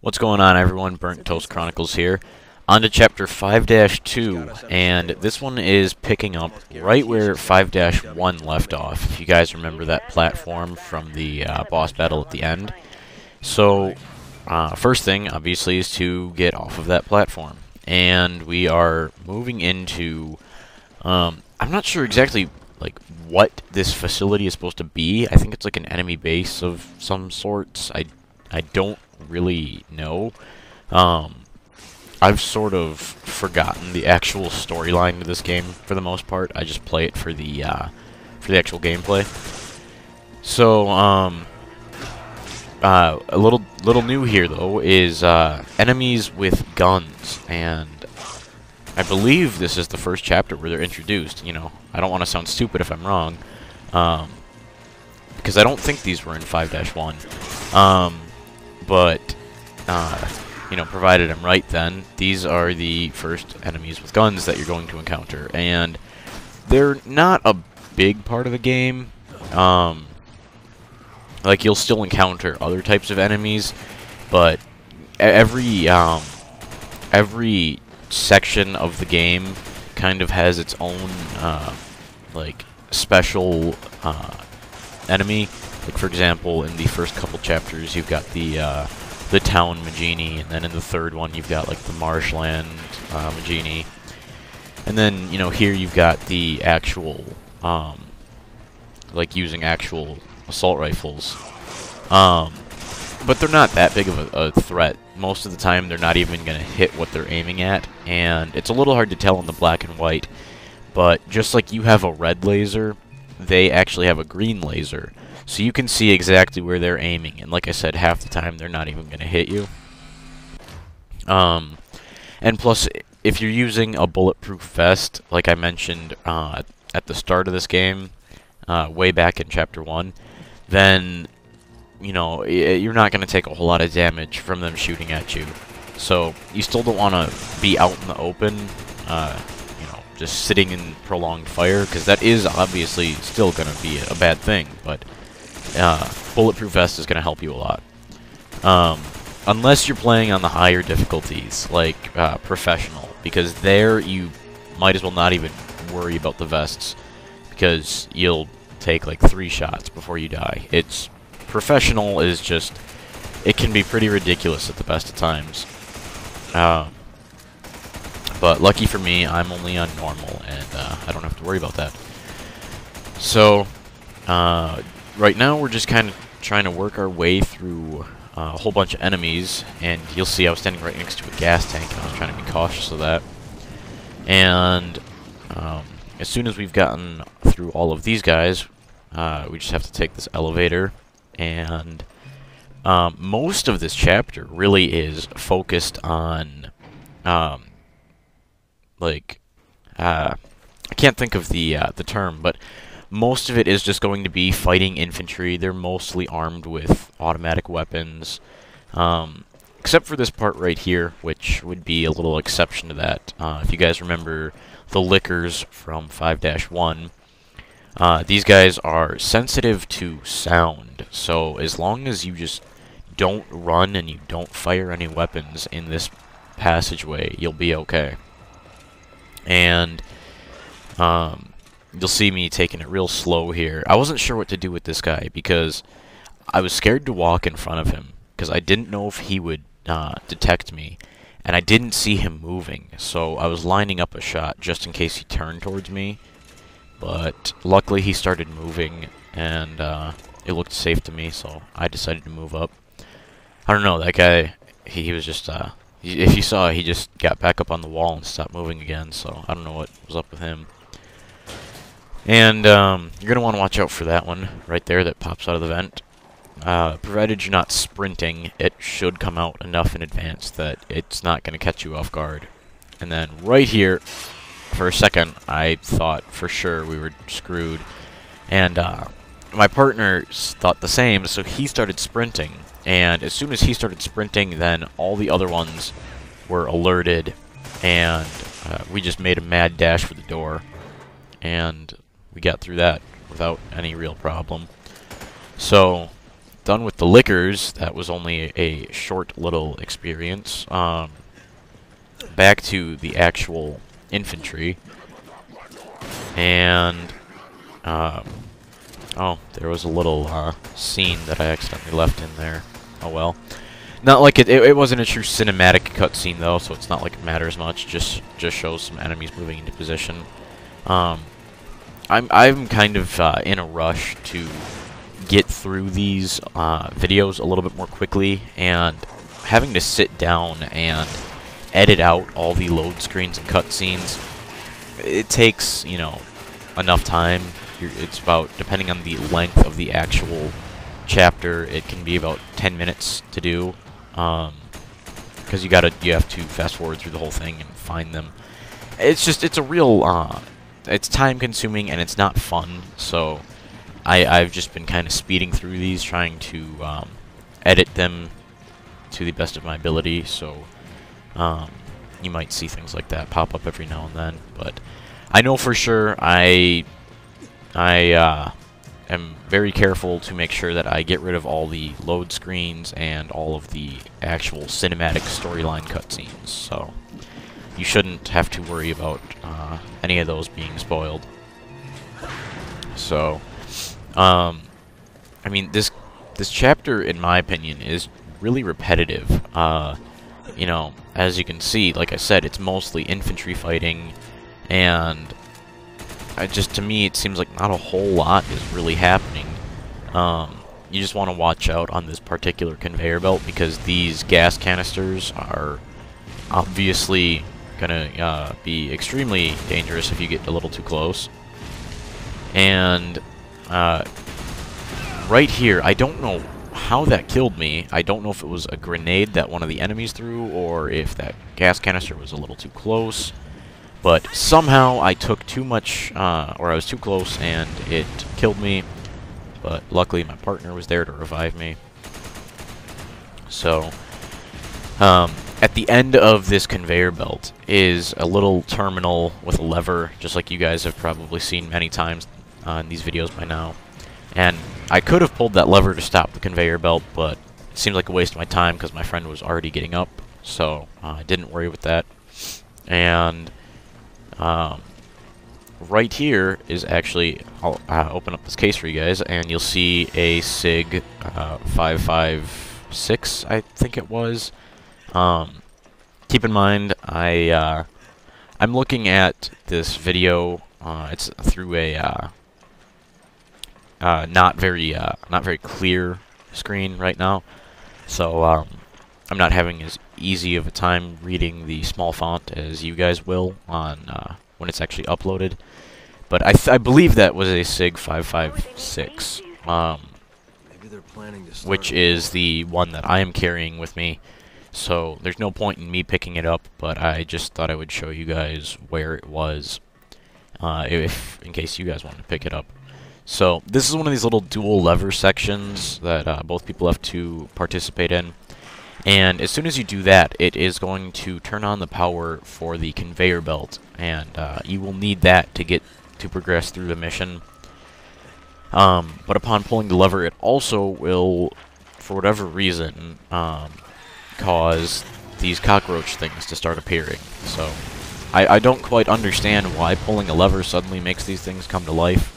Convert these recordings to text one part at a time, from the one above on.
What's going on, everyone? Burnt Toast Chronicles here. On to chapter 5-2, and this one is picking up right where 5-1 left off, if you guys remember that platform from the boss battle at the end. So, first thing, obviously, is to get off of that platform. And we are moving into, I'm not sure exactly, like, what this facility is supposed to be. I think it's like an enemy base of some sorts. I don't really know. I've sort of forgotten the actual storyline to this game for the most part. I just play it for the actual gameplay. So, a little new here though is enemies with guns, and I believe this is the first chapter where they're introduced. You know, I don't want to sound stupid if I'm wrong, because I don't think these were in 5-1. But you know, provided I'm right, then these are the first enemies with guns that you're going to encounter, and they're not a big part of the game. Like, you'll still encounter other types of enemies, but every section of the game kind of has its own like special enemy. Like, for example, in the first couple chapters, you've got the town Magini, and then in the third one, you've got like the marshland Magini, and then, you know, here you've got the actual like using actual assault rifles. But they're not that big of a threat. Most of the time, they're not even going to hit what they're aiming at, and it's a little hard to tell in the black and white. But just like you have a red laser, they actually have a green laser. So you can see exactly where they're aiming, and like I said, half the time they're not even going to hit you. And plus, if you're using a bulletproof vest, like I mentioned at the start of this game, way back in Chapter 1, then, you know, you're not going to take a whole lot of damage from them shooting at you. So you still don't want to be out in the open, you know, just sitting in prolonged fire, because that is obviously still going to be a bad thing, but bulletproof vest is going to help you a lot. Unless you're playing on the higher difficulties, like professional, because there you might as well not even worry about the vests, because you'll take like 3 shots before you die. It's professional is just, it can be pretty ridiculous at the best of times. But lucky for me, I'm only on normal, and I don't have to worry about that. So, right now, we're just kind of trying to work our way through a whole bunch of enemies, and you'll see I was standing right next to a gas tank, and I was trying to be cautious of that. And as soon as we've gotten through all of these guys, we just have to take this elevator, and most of this chapter really is focused on, like, I can't think of the term, but most of it is just going to be fighting infantry. They're mostly armed with automatic weapons, except for this part right here, which would be a little exception to that. If you guys remember the lickers from 5-1, these guys are sensitive to sound, so as long as you just don't run and you don't fire any weapons in this passageway, you'll be okay. And you'll see me taking it real slow here. I wasn't sure what to do with this guy, because I was scared to walk in front of him, because I didn't know if he would detect me, and I didn't see him moving, so I was lining up a shot just in case he turned towards me. But luckily he started moving, and it looked safe to me, so I decided to move up. I don't know, that guy, he was just, if you saw, he just got back up on the wall and stopped moving again, so I don't know what was up with him. And you're going to want to watch out for that one right there that pops out of the vent. Provided you're not sprinting, it should come out enough in advance that it's not going to catch you off guard. And then right here, for a second, I thought for sure we were screwed. And my partner thought the same, so he started sprinting. And as soon as he started sprinting, then all the other ones were alerted, and we just made a mad dash for the door. And we got through that without any real problem. So done with the liquors, that was only a short little experience. Back to the actual infantry. And, oh, there was a little scene that I accidentally left in there. Oh well. Not like it wasn't a true cinematic cutscene though, so it's not like it matters much. Just shows some enemies moving into position. I'm kind of in a rush to get through these videos a little bit more quickly, and having to sit down and edit out all the load screens and cutscenes, it takes, you know, enough time. It's about, depending on the length of the actual chapter, it can be about 10 minutes to do, because you have to fast forward through the whole thing and find them. It's a real, it's time consuming and it's not fun, so I've just been kind of speeding through these, trying to edit them to the best of my ability, so you might see things like that pop up every now and then, but I know for sure I am very careful to make sure that I get rid of all the load screens and all of the actual cinematic storyline cutscenes, so you shouldn't have to worry about any of those being spoiled. So, I mean, this chapter, in my opinion, is really repetitive. You know, as you can see, like I said, it's mostly infantry fighting, and to me, it seems like not a whole lot is really happening. You just want to watch out on this particular conveyor belt, because these gas canisters are obviously gonna be extremely dangerous if you get a little too close. And right here, I don't know how that killed me. I don't know if it was a grenade that one of the enemies threw, or if that gas canister was a little too close. But somehow I took too much, or I was too close, and it killed me. But luckily my partner was there to revive me. So, at the end of this conveyor belt is a little terminal with a lever, just like you guys have probably seen many times in these videos by now. And I could have pulled that lever to stop the conveyor belt, but it seemed like a waste of my time because my friend was already getting up, so I didn't worry with that. And right here is actually, I'll open up this case for you guys, and you'll see a SIG 556, I think it was. Keep in mind, I'm looking at this video. It's through a not very clear screen right now, so I'm not having as easy of a time reading the small font as you guys will on when it's actually uploaded. But I believe that was a SIG 556, which is the one that I am carrying with me. So there's no point in me picking it up, but I just thought I would show you guys where it was, in case you guys wanted to pick it up. So this is one of these little dual lever sections that both people have to participate in. And as soon as you do that, it is going to turn on the power for the conveyor belt, and you will need that to progress through the mission. But upon pulling the lever, it also will, for whatever reason, cause these cockroach things to start appearing. So I don't quite understand why pulling a lever suddenly makes these things come to life,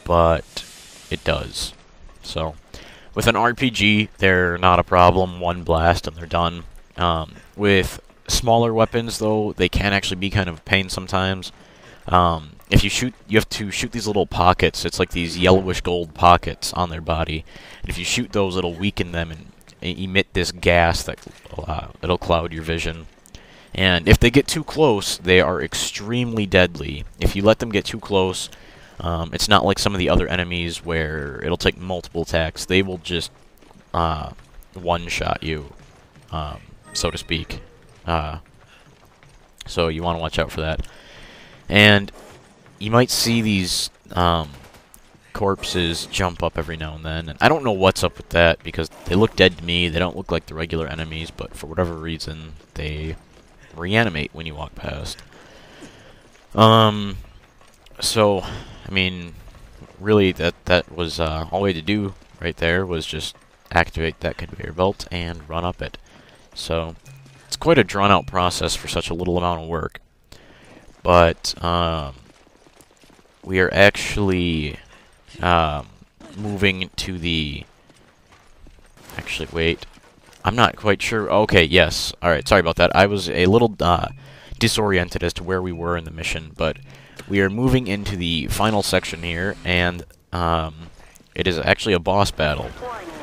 but it does. So with an RPG, they're not a problem. One blast and they're done. With smaller weapons, though, they can actually be kind of a pain sometimes. If you shoot, you have to shoot these little pockets. It's like these yellowish gold pockets on their body. And if you shoot those, it'll weaken them and emit this gas that it'll cloud your vision. And if they get too close, they are extremely deadly. If you let them get too close, it's not like some of the other enemies where it'll take multiple attacks. They will just one-shot you, so to speak. So you want to watch out for that. And you might see these corpses jump up every now and then, and I don't know what's up with that, because they look dead to me. They don't look like the regular enemies, but for whatever reason, they reanimate when you walk past. So, I mean, really, that was all we had to do right there was just activate that conveyor belt and run up it. So it's quite a drawn-out process for such a little amount of work. But we are actually moving to the... Actually, wait. I'm not quite sure. Okay, yes. Alright, sorry about that. I was a little disoriented as to where we were in the mission, but we are moving into the final section here, and it is actually a boss battle.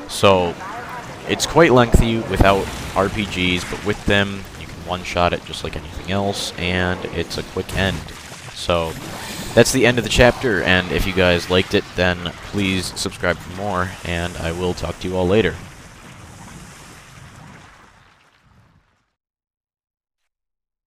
So, it's quite lengthy without RPGs, but with them, you can one-shot it just like anything else, and it's a quick end. So, that's the end of the chapter, and if you guys liked it, then please subscribe for more, and I will talk to you all later.